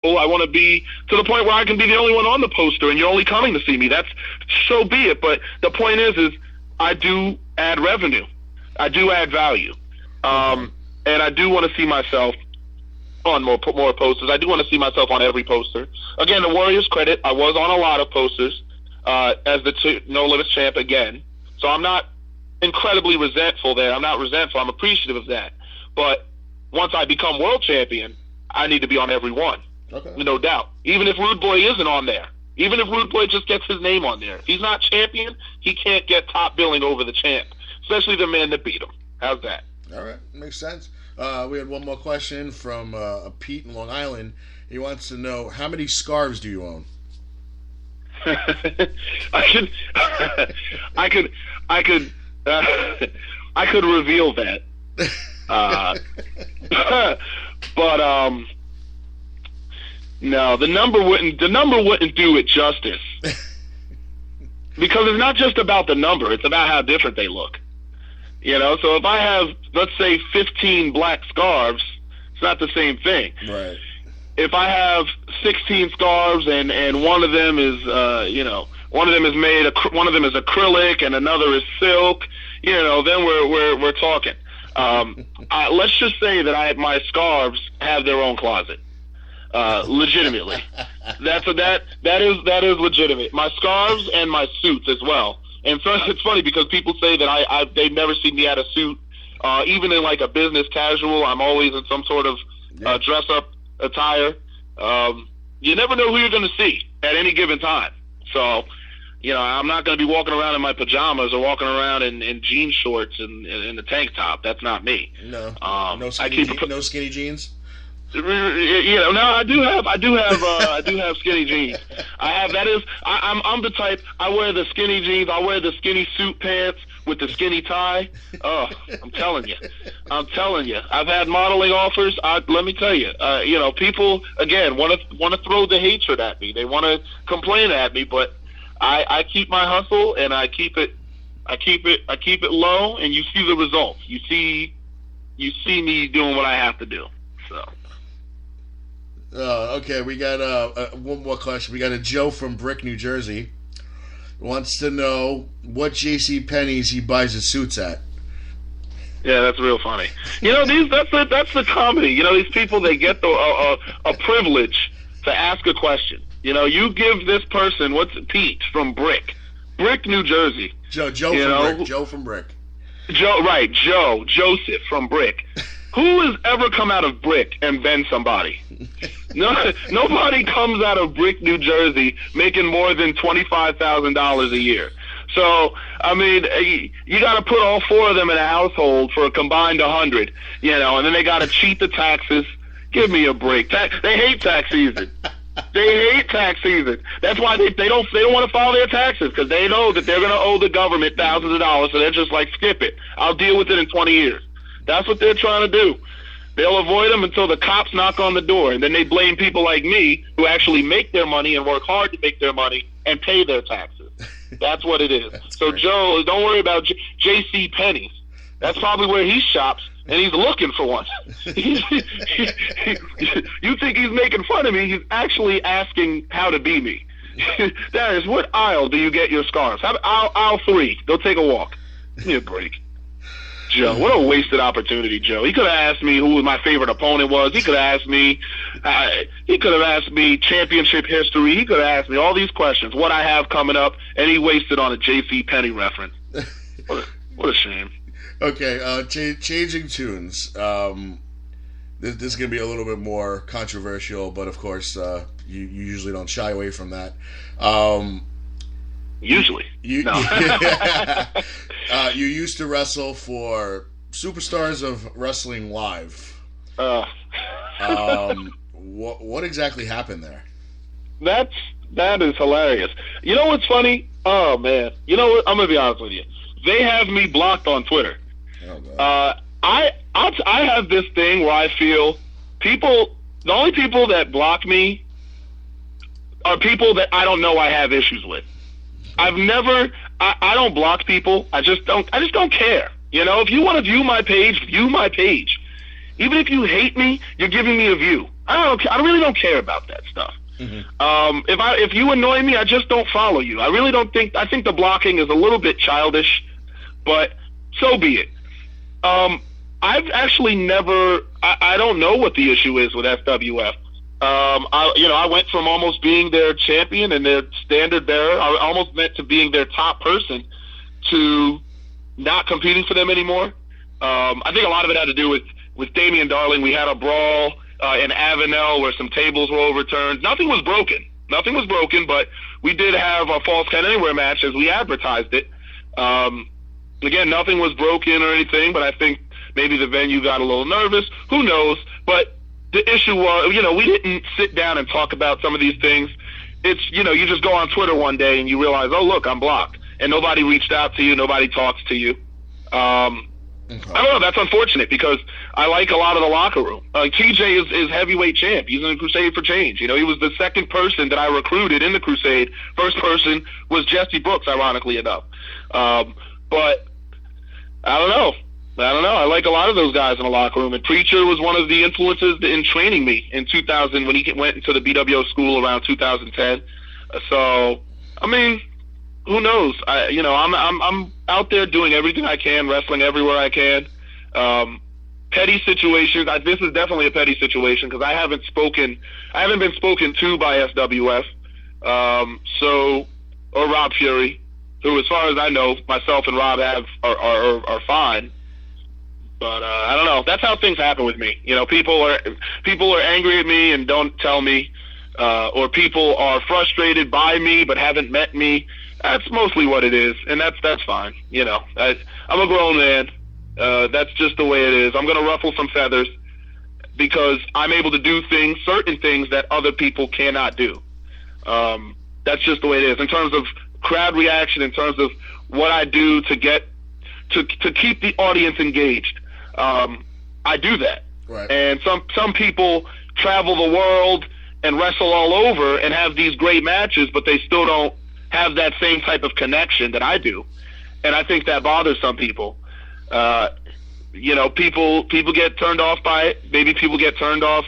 I want to be to the point where I can be the only one on the poster, and you're only coming to see me. That's so be it. But the point is I do add revenue, I do add value, and I do want to see myself on more posters. I do want to see myself on every poster. Again, the Warriors credit, I was on a lot of posters as the No Limits champ again. So I'm not incredibly resentful there. I'm not resentful. I'm appreciative of that. But once I become world champion, I need to be on every one. Okay. No doubt. Even if Rude Boy isn't on there. Even if Rude Boy just gets his name on there. If he's not champion, he can't get top billing over the champ. Especially the man that beat him. How's that? All right. Makes sense. We had one more question from Pete in Long Island. He wants to know, how many scarves do you own? I could reveal that. But no, the number wouldn't do it justice. Because it's not just about the number, it's about how different they look. You know, so if I have, let's say, 15 black scarves, it's not the same thing. Right. If I have 16 scarves and one of them is, one of them is one of them is acrylic and another is silk, then we're talking. Let's just say that my scarves have their own closet. Legitimately, that is legitimate. My scarves and my suits as well. And so it's funny because people say that they've never seen me at a suit, even in like a business casual. I'm always in some sort of dress up attire. You never know who you're going to see at any given time. So, I'm not going to be walking around in my pajamas or walking around in jean shorts and in the tank top. That's not me. No, no skinny jeans. No, I do have skinny jeans. I'm the type, I wear the skinny jeans, I wear the skinny suit pants with the skinny tie. Oh, I'm telling you. I've had modeling offers. Let me tell you, people again want to throw the hatred at me. They want to complain at me, but I keep my hustle and I keep it low, and you see the results. You see me doing what I have to do. So. Okay, we got one more question. We got a Joe from Brick, New Jersey. Wants to know what J.C. Penney's he buys his suits at. Yeah, that's real funny. That's the comedy. These people, they get a privilege to ask a question. You give this person, Pete from Brick, New Jersey. Joe from Brick. Joe from Brick. Joseph from Brick. Who has ever come out of Brick and been somebody? No, nobody comes out of Brick, New Jersey, making more than $25,000 a year. So, I mean, you got to put all four of them in a household for a combined 100, and then they got to cheat the taxes. Give me a break. They hate tax season. That's why they don't want to file their taxes, because they know that they're going to owe the government thousands of dollars. So they're just like, skip it. I'll deal with it in 20 years. That's what they're trying to do. They'll avoid them until the cops knock on the door, and then they blame people like me who actually make their money and work hard to make their money and pay their taxes. That's what it is. So, great. Joe, don't worry about J.C. Penney's. That's probably where he shops, and he's looking for one. You think he's making fun of me? He's actually asking how to be me. Darius, what aisle do you get your scarves? Aisle 3. Go take a walk. Give me a break. Joe, what a wasted opportunity, Joe. He could have asked me who my favorite opponent was. He could have asked me championship history. He could have asked me all these questions, what I have coming up, and he wasted on a J.C. Penney reference. What a shame. Okay, changing tunes. This is going to be a little bit more controversial, but of course, you usually don't shy away from that. Usually. You used to wrestle for Superstars of Wrestling Live. What exactly happened there? That is hilarious. You know what's funny? Oh, man. You know what? I'm going to be honest with you. They have me blocked on Twitter. Oh, I have this thing where I feel the only people that block me are people that I don't know I have issues with. I don't block people. I just don't care. If you want to view my page, view my page. Even if you hate me, you're giving me a view. I really don't care about that stuff. Mm-hmm. If you annoy me, I just don't follow you. I think the blocking is a little bit childish, but so be it. I've actually never. I don't know what the issue is with SWF. I went from almost being their champion and their standard bearer. I almost went to being their top person to not competing for them anymore. I think a lot of it had to do with Damian Darling. We had a brawl in Avenel where some tables were overturned. Nothing was broken, but we did have a Falls Count Anywhere match as we advertised it. Again, nothing was broken or anything, but I think maybe the venue got a little nervous. Who knows? But the issue was, we didn't sit down and talk about some of these things. It's, you just go on Twitter one day and you realize, oh, look, I'm blocked. And nobody reached out to you. Nobody talks to you. Okay. I don't know. That's unfortunate because I like a lot of the locker room. TJ is heavyweight champ. He's in the Crusade for Change. He was the second person that I recruited in the Crusade. First person was Jesse Brooks, ironically enough. But I don't know. I like a lot of those guys in the locker room. And Preacher was one of the influences in training me in 2000 when he went into the BWO school around 2010. So, I mean, who knows? I'm out there doing everything I can, wrestling everywhere I can. Petty situations. This is definitely a petty situation because I haven't been spoken to by SWF. Or Rob Fury, who, as far as I know, myself and Rob are fine. But I don't know. That's how things happen with me. People are angry at me and don't tell me, or people are frustrated by me but haven't met me. That's mostly what it is, and that's fine. I'm a grown man. That's just the way it is. I'm gonna ruffle some feathers because I'm able to do certain things that other people cannot do. That's just the way it is. In terms of crowd reaction, in terms of what I do to keep the audience engaged, I do that. Right. And some people travel the world and wrestle all over and have these great matches, but they still don't have that same type of connection that I do. And I think that bothers some people. People get turned off by it. Maybe people get turned off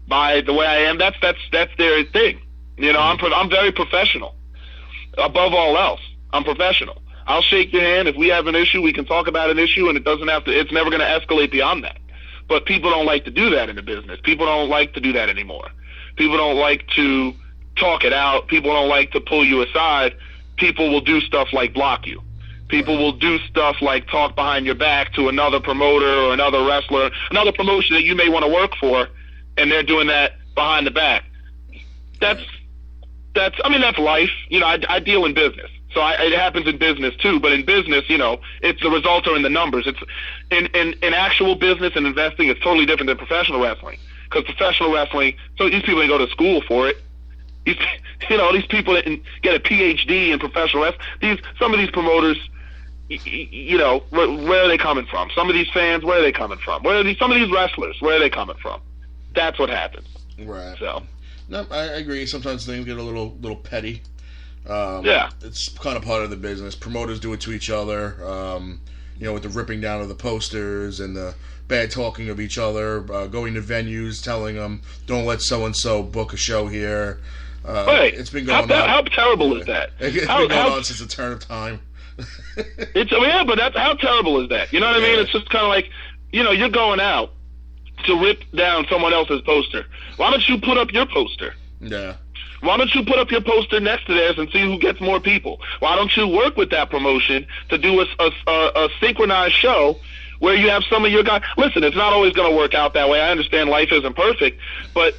by the way I am. That's their thing. I'm very professional. Above all else, I'm professional. I'll shake your hand. If we have an issue, we can talk about an issue, and it's never going to escalate beyond that. But people don't like to do that in the business. People don't like to do that anymore. People don't like to talk it out. People don't like to pull you aside. People will do stuff like block you. People will do stuff like talk behind your back to another promoter or another wrestler, another promotion that you may want to work for, and they're doing that behind the back. That's life. I deal in business. So it happens in business too, but in business, it's the results are in the numbers. It's in actual business and investing, it's totally different than professional wrestling. Because professional wrestling, so these people didn't go to school for it. These people didn't get a PhD in professional wrestling. Some of these promoters, where are they coming from? Some of these fans, where are they coming from? Some of these wrestlers, where are they coming from? That's what happens. Right. So. No, I agree. Sometimes things get a little petty. Yeah. It's kind of part of the business. Promoters do it to each other, with the ripping down of the posters and the bad talking of each other, going to venues, telling them, don't let so-and-so book a show here. Right. It's been going on. How terrible is that? It's been going on since the turn of time. But how terrible is that? You know what I mean? It's just kind of like, you're going out to rip down someone else's poster. Why don't you put up your poster? Yeah. Why don't you put up your poster next to theirs and see who gets more people? Why don't you work with that promotion to do a synchronized show where you have some of your guys? Listen, it's not always going to work out that way. I understand life isn't perfect, but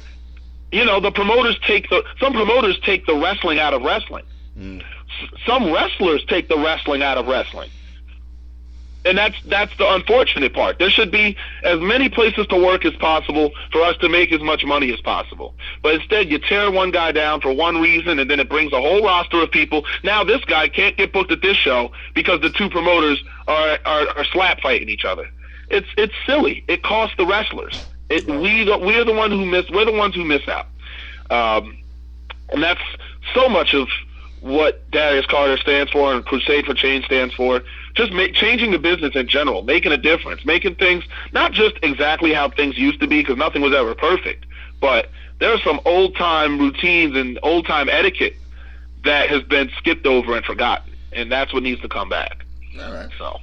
some promoters take the wrestling out of wrestling. Some wrestlers take the wrestling out of wrestling. And that's the unfortunate part. There should be as many places to work as possible for us to make as much money as possible. But instead, you tear one guy down for one reason, and then it brings a whole roster of people. Now this guy can't get booked at this show because the two promoters are slap fighting each other. It's silly. It costs the wrestlers. We're the ones who miss out. And that's so much of what Darius Carter stands for and Crusade for Change stands for. Just changing the business in general, making a difference, making things not just exactly how things used to be, because nothing was ever perfect, but there are some old time routines and old time etiquette that has been skipped over and forgotten, and that's what needs to come back. All right. So,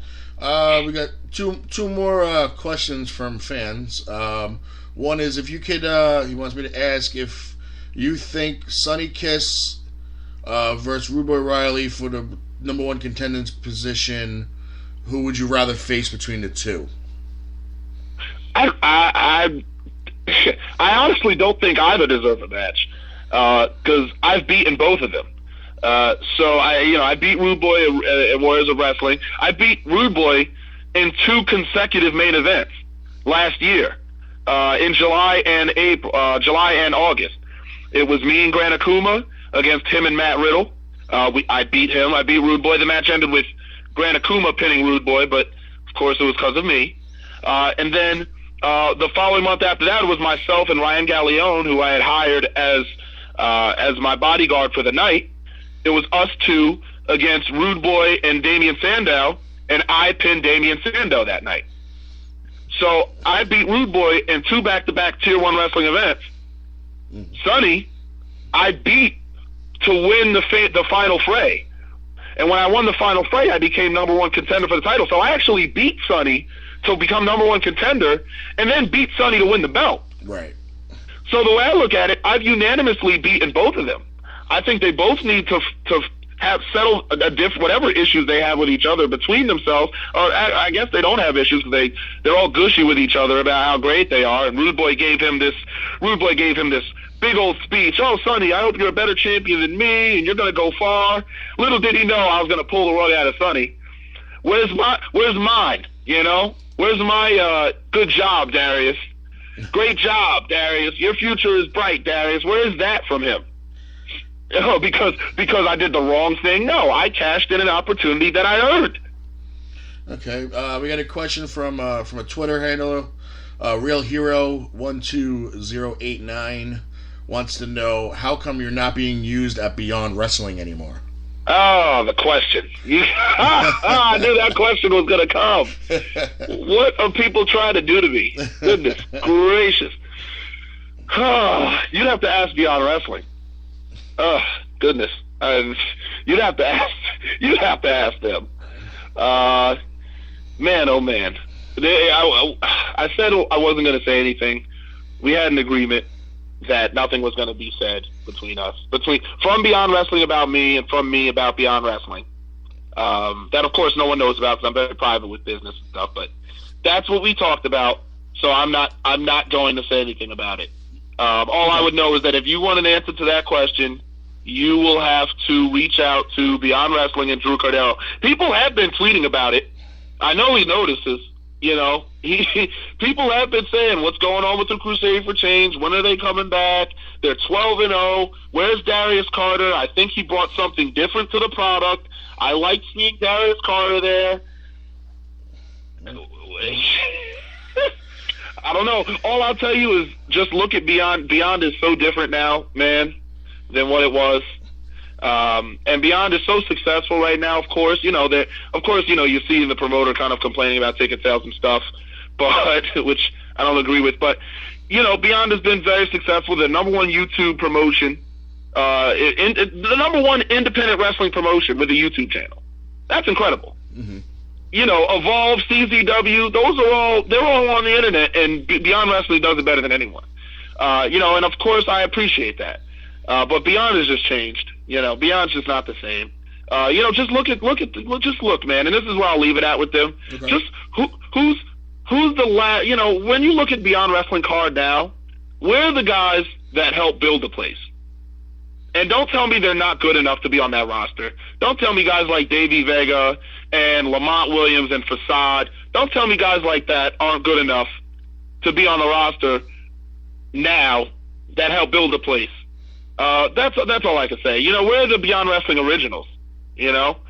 we got two more questions from fans. One is if you could. He wants me to ask if you think Sonny Kiss versus Rude Boy Riley for the number one contenders position. Who would you rather face between the two? I honestly don't think either deserve a match because I've beaten both of them. So I beat Rude Boy at Warriors of Wrestling. I beat Rude Boy in 2 consecutive main events last year in July and August. It was me and Gran Akuma against him and Matt Riddle. I beat him. I beat Rude Boy. The match ended with Gran Akuma pinning Rude Boy, but of course it was because of me. And then the following month after that was myself and Ryan Gallione, who I had hired as my bodyguard for the night. It was us two against Rude Boy and Damian Sandow, and I pinned Damian Sandow that night. So I beat Rude Boy in 2 back-to-back Tier 1 wrestling events. Sonny, I beat to win the final fray. And when I won the final fray, I became number one contender for the title. So I actually beat Sonny to become number one contender and then beat Sonny to win the belt. Right. So the way I look at it, I've unanimously beaten both of them. I think they both need to have settled whatever issues they have with each other between themselves. Or I guess they don't have issues because they're all gushy with each other about how great they are. And Rude Boy gave him this big old speech. Oh, Sonny, I hope you're a better champion than me, and you're going to go far. Little did he know I was going to pull the rug out of Sonny. Where's mine? You know, where's my good job, Darius? Great job, Darius. Your future is bright, Darius. Where is that from him? Oh, because I did the wrong thing? No, I cashed in an opportunity that I earned. Okay, we got a question from a Twitter handler, Real Hero 12089 wants to know how come you're not being used at Beyond Wrestling anymore. Oh, the question. I knew that question was going to come. What are people trying to do to me? Goodness gracious. You'd have to ask Beyond Wrestling. Oh, goodness. You'd have to ask them. Man, oh man. I said I wasn't going to say anything. We had an agreement that nothing was going to be said between us, from Beyond Wrestling about me and from me about Beyond Wrestling. That of course no one knows about because I'm very private with business and stuff. But that's what we talked about. So I'm not going to say anything about it. All I would know is that if you want an answer to that question, you will have to reach out to Beyond Wrestling and Drew Cardero. People have been tweeting about it. I know he notices. You know, people have been saying, what's going on with the Crusade for Change? When are they coming back? They're 12-0. Where's Darius Carter? I think he brought something different to the product. I like seeing Darius Carter there. I don't know. All I'll tell you is just look at Beyond. Beyond is so different now, man, than what it was. And Beyond is so successful right now. Of course, you see the promoter kind of complaining about ticket sales and stuff, but which I don't agree with. But Beyond has been very successful. The number one YouTube promotion, the number one independent wrestling promotion with a YouTube channel. That's incredible. Mm-hmm. Evolve, CZW, they're all on the internet, and Beyond Wrestling does it better than anyone. And of course I appreciate that. But Beyond has just changed. Beyond's just not the same. Just look, man. And this is where I'll leave it at with them. Okay. Just who's the last? When you look at Beyond Wrestling card now, where are the guys that help build the place? And don't tell me they're not good enough to be on that roster. Don't tell me guys like Davey Vega and Lamont Williams and Facade. Don't tell me guys like that aren't good enough to be on the roster now that help build the place. That's all I can say. Where are the Beyond Wrestling originals? It's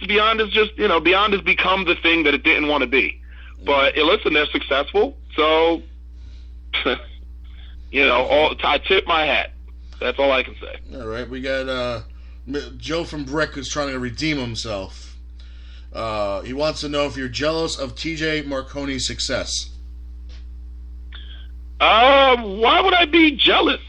Beyond is just Beyond has become the thing that it didn't want to be. But listen, they're successful, so I tip my hat. That's all I can say. All right, we got Joe from Brick who's trying to redeem himself. He wants to know if you're jealous of TJ Marconi's success. Why would I be jealous?